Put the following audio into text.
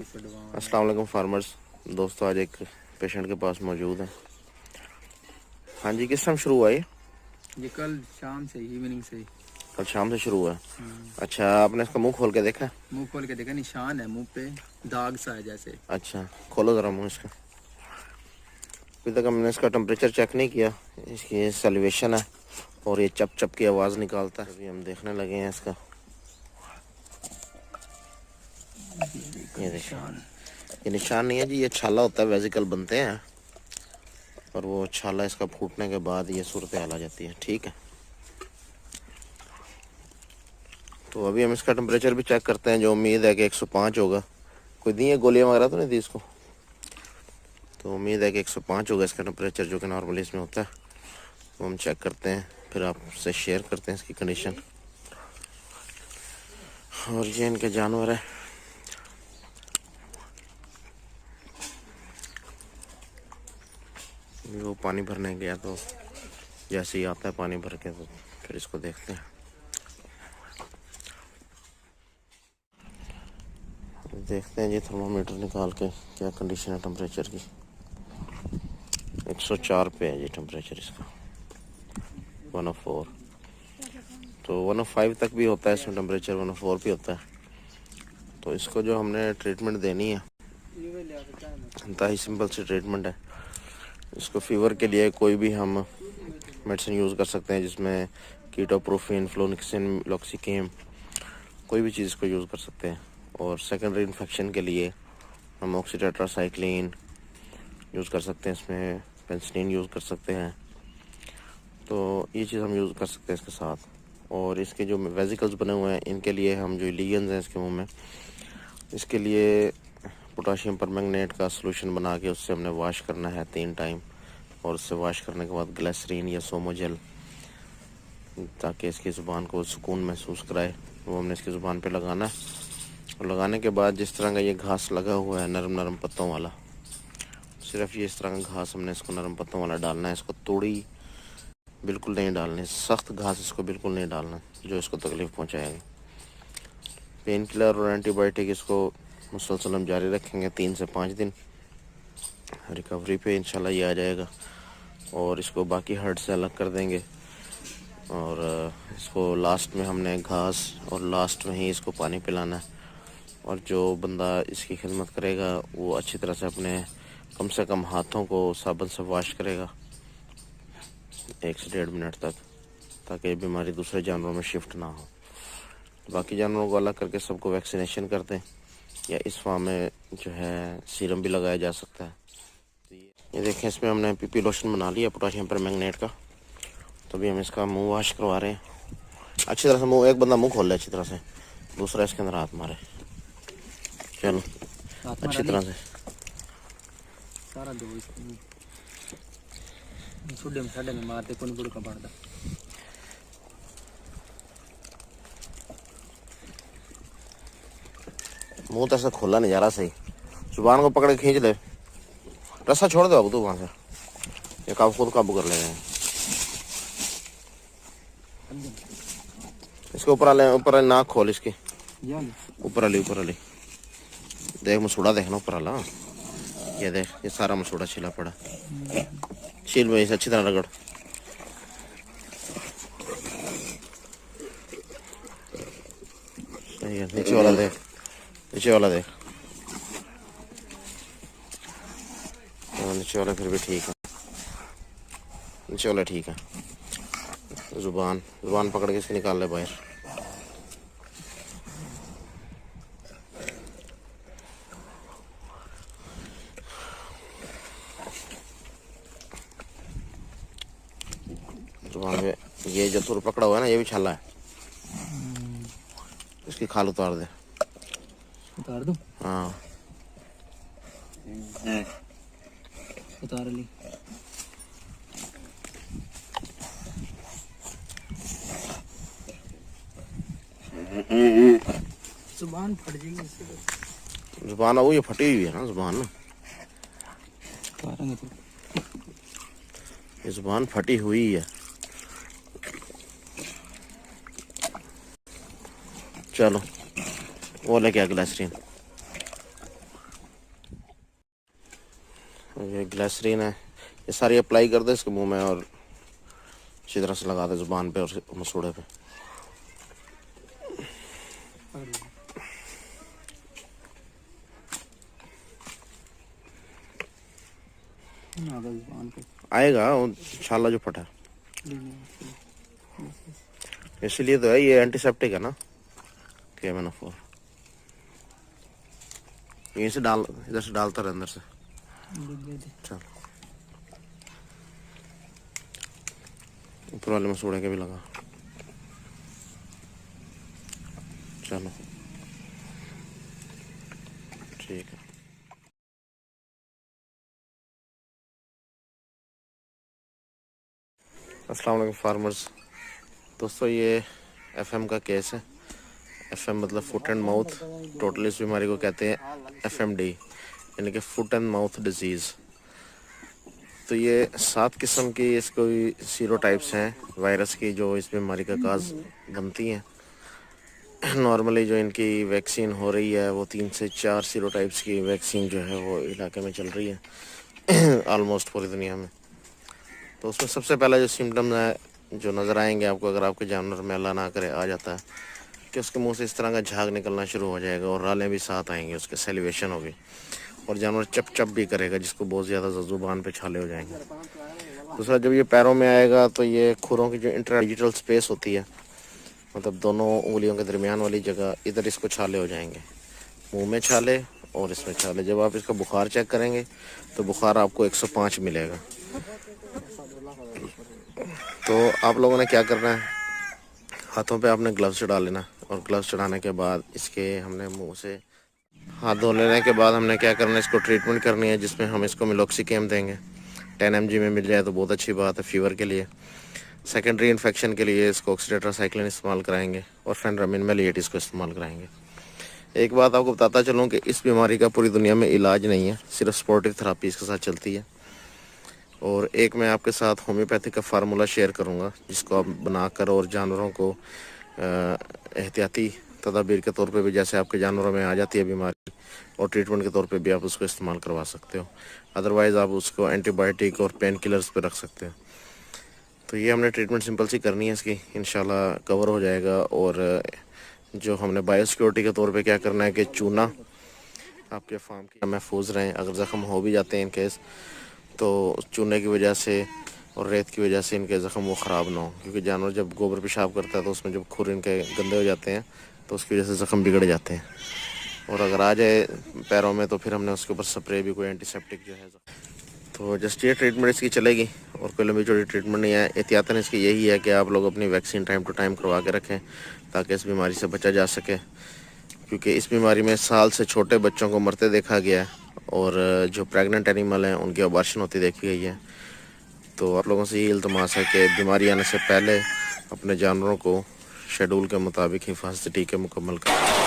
अस्सलाम वालेकुम फार्मर्स दोस्तों, आज एक पेशेंट के पास मौजूद है। हाँ जी, किस टाइम शुरू हुआ ये कल शाम से इवनिंग से। कल शाम से शुरू हुआ है। अच्छा, आपने इसका मुंह खोल के देखा? मुंह खोल के देखा, निशान है मुंह पे, दाग सा है जैसे। अच्छा, खोलो ज़रा मुंह इसका। अभी तक हमने इसका टेम्परेचर चेक नहीं किया। इसकी सैल्यूएशन है और ये चप चप की आवाज़ निकालता है। अभी हम देखने लगे हैं इसका। ये देखो, ये निशान नहीं है जी, ये छाला होता है, वेजिकल बनते हैं और वो छाला इसका फूटने के बाद ये सूरत हाल आ जाती है। ठीक है, तो अभी हम इसका टेम्परेचर भी चेक करते हैं, जो उम्मीद है कि 105 होगा। कोई दी है गोलियां वगैरह तो नहीं दी इसको? तो उम्मीद है कि 105 होगा इसका टेम्परेचर, जो कि नॉर्मली इसमें होता है। तो हम चेक करते हैं, फिर आपसे शेयर करते हैं इसकी कंडीशन। और ये इनके जानवर है। वो पानी भरने गया, तो जैसे ही आता है पानी भर के, तो फिर इसको देखते हैं। देखते हैं जी थर्मामीटर निकाल के क्या कंडीशन है टेम्परेचर की। 104 पे है जी टेम्परेचर इसका, 104। तो 105 तक भी होता है इसमें टेम्परेचर, 104 भी होता है। तो इसको जो हमने ट्रीटमेंट देनी है, इंतहा सिंपल सी ट्रीटमेंट है। इसको फीवर के लिए कोई भी हम मेडिसिन यूज़ कर सकते हैं, जिसमें कीटोप्रोफिन, फ्लोनिक्सिन, लॉक्सिकेम, कोई भी चीज़ को यूज़ कर सकते हैं। और सेकेंडरी इन्फेक्शन के लिए हम ऑक्सीटेट्रासाइक्लिन यूज़ कर सकते हैं, इसमें पेनिसिलिन यूज़ कर सकते हैं। तो ये चीज़ हम यूज़ कर सकते हैं इसके साथ। और इसके जो वेजिकल्स बने हुए हैं, इनके लिए हम जो लीजन्स हैं इसके मुंह में, इसके लिए पोटाशियम परमैंगनेट का सॉल्यूशन बना के उससे हमने वॉश करना है 3 टाइम। और उससे वॉश करने के बाद ग्लिसरीन या सोमोजेल, ताकि इसकी ज़ुबान को सुकून महसूस कराए, वो हमने इसकी ज़ुबान पे लगाना है। और लगाने के बाद जिस तरह का ये घास लगा हुआ है नरम नरम पत्तों वाला, सिर्फ ये इस तरह का घास हमने इसको नरम पत्तों वाला डालना है। इसको तोड़ी बिल्कुल नहीं डालनी, सख्त घास इसको बिल्कुल नहीं डालना जो इसको तकलीफ़ पहुंचाएगी। पेन किलर और एंटीबायोटिक इसको मुसलसल हम जारी रखेंगे 3 से 5 दिन। रिकवरी पे इंशाल्लाह ये आ जाएगा और इसको बाकी हर्ट से अलग कर देंगे। और इसको लास्ट में हमने घास और लास्ट में ही इसको पानी पिलाना है। और जो बंदा इसकी खिदमत करेगा वो अच्छी तरह से कम हाथों को साबुन से वॉश करेगा 1 से 1.5 मिनट तक, ताकि बीमारी दूसरे जानवरों में शिफ्ट ना हो। बाकी जानवरों को अलग करके सबको वैक्सीनेशन कर दें, या इस फार्म में जो है सीरम भी लगाया जा सकता है। तो ये देखें, इसमें हमने पीपी लोशन बना लिया पोटाशियम परमैंगनेट का। तो अभी हम इसका मुंह वॉश करवा रहे हैं अच्छी तरह से। मुंह, एक बंदा मुंह खोल ले अच्छी तरह से, दूसरा इसके अंदर हाथ मारे। चलो अच्छी तरह से सारा दो इसको छुड्डे में साडे में मारते कोन बुड़का पड़ता। मुंह तो ऐसा खोला नहीं जा रहा सही, जुबान को पकड़ के खींच ले, रस्सा छोड़ दो अब तो वहां से, ये खुद काबू कर ले रहे हैं। इसके ऊपर नाक खोल, इसकी ऊपर वाली देख, मसूड़ा देखना ऊपर वाला। ये देख, ये सारा मसूड़ा छिला पड़ा। छील में इसे अच्छी तरह रगड़। सही है, नीचे वाला देख, नीचे वाला देख। नीचे वाला फिर भी ठीक है, नीचे वाला ठीक है। जुबान पकड़ के इसके निकाल ले बाहर। जुबान में ये जो तुर पकड़ा हुआ है ना, ये भी छाला है, इसकी खाल उतार दे। उतार दूं? हाँ उतार ली। जुबान फट जाएगी इससे। जुबान वो ये फटी हुई है ना जुबान ना, ये जुबान फटी हुई है। चलो वो लेके आ ग्लिसरीन। ये ग्लिसरीन है, ये सारी अप्लाई कर दे इसके मुंह में और अच्छी तरह से लगा दे ज़ुबान पे और मसूड़े पे। आएगा वो छाला जो फटा, इसीलिए तो है ये एंटीसेप्टिक है ना, KMNO4। यहीं से डाल, इधर से डालता रहे अंदर से। चल ऊपर वाले मसूड़े के भी लगा। चलो ठीक है। अस्सलाम वालेकुम फार्मर्स। दोस्तों ये FM का केस है। FM मतलब फुट एंड माउथ, टोटल इस बीमारी को कहते हैं FMD, यानी कि फुट एंड माउथ डिजीज़। तो ये 7 किस्म की इसको सीरोटाइप्स हैं वायरस की जो इस बीमारी का काज बनती हैं। नॉर्मली जो इनकी वैक्सीन हो रही है वो 3 से 4 सीरोटाइप्स की वैक्सीन जो है वो इलाके में चल रही है ऑलमोस्ट पूरी दुनिया में। तो उसमें सबसे पहला जो सिम्टम्स है जो नज़र आएंगे आपको, अगर आपके जानवर में अल्लाह ना करे आ जाता है, कि उसके मुंह से इस तरह का झाग निकलना शुरू हो जाएगा और रालें भी साथ आएंगी, उसके सेलिवेशन होगी और जानवर चप चप भी करेगा, जिसको बहुत ज़्यादा ज़ुबान पे छाले हो जाएंगे। दूसरा, जब ये पैरों में आएगा तो ये खुरों की जो इंट्राडिजिटल स्पेस होती है, मतलब दोनों उंगलियों के दरमियान वाली जगह, इधर इसको छाले हो जाएंगे, मुंह में छाले और इसमें छाले। जब आप इसका बुखार चेक करेंगे तो बुखार आपको 105 मिलेगा। तो आप लोगों ने क्या करना है, हाथों पे आपने ग्लव्स चढ़ा लेना और ग्लव्स चढ़ाने के बाद इसके हमने मुंह से हाथ धो लेने के बाद हमने क्या करना है, इसको ट्रीटमेंट करनी है, जिसमें हम इसको मिलोक्सिकेम देंगे। 10 mg में मिल जाए तो बहुत अच्छी बात है फीवर के लिए। सेकेंडरी इन्फेक्शन के लिए इसको ऑक्सीटेट्रासाइक्लिन इस्तेमाल कराएंगे और फेनरामिन मेलिएट इसको इस्तेमाल कराएंगे। एक बात आपको बताता चलूँ कि इस बीमारी का पूरी दुनिया में इलाज नहीं है, सिर्फ स्पोर्टिव थेरापी इसके साथ चलती है। और एक मैं आपके साथ होम्योपैथिक का फार्मूला शेयर करूंगा, जिसको आप बनाकर और जानवरों को एहतियाती तदाबीर के तौर पे भी, जैसे आपके जानवरों में आ जाती है बीमारी, और ट्रीटमेंट के तौर पे भी आप उसको इस्तेमाल करवा सकते हो। अदरवाइज़ आप उसको एंटीबायोटिक और पेन किलर्स पे रख सकते हो। तो ये हमने ट्रीटमेंट सिंपल सी करनी है इसकी, इंशाल्लाह कवर हो जाएगा। और जो हमने बायोसिक्योरिटी के तौर पे क्या करना है कि चूना आपके फार्म की महफूज रहें, अगर ज़ख्म हो भी जाते हैं इन केस, तो चूने की वजह से और रेत की वजह से इनके ज़ख्म वो ख़राब ना हो, क्योंकि जानवर जब गोबर पेशाब करता है तो उसमें जब खुर इनके गंदे हो जाते हैं तो उसकी वजह से ज़ख्म बिगड़ जाते हैं। और अगर आ जाए पैरों में तो फिर हमने उसके ऊपर स्प्रे भी, कोई एंटीसेप्टिक जो है। तो जस्ट ये ट्रीटमेंट इसकी चलेगी और कोई लंबी चौड़ी ट्रीटमेंट नहीं है। एहतियातन इसकी यही है कि आप लोग अपनी वैक्सीन टाइम टू टाइम करवा के रखें ताकि इस बीमारी से बचा जा सके, क्योंकि इस बीमारी में साल से छोटे बच्चों को मरते देखा गया है और जो प्रेग्नेंट एनिमल हैं उनकी अबॉर्शन होती देखी गई है। तो आप लोगों से ये इल्तमास है कि बीमारी आने से पहले अपने जानवरों को शेड्यूल के मुताबिक हिफाजती टीके मुकम्मल करें।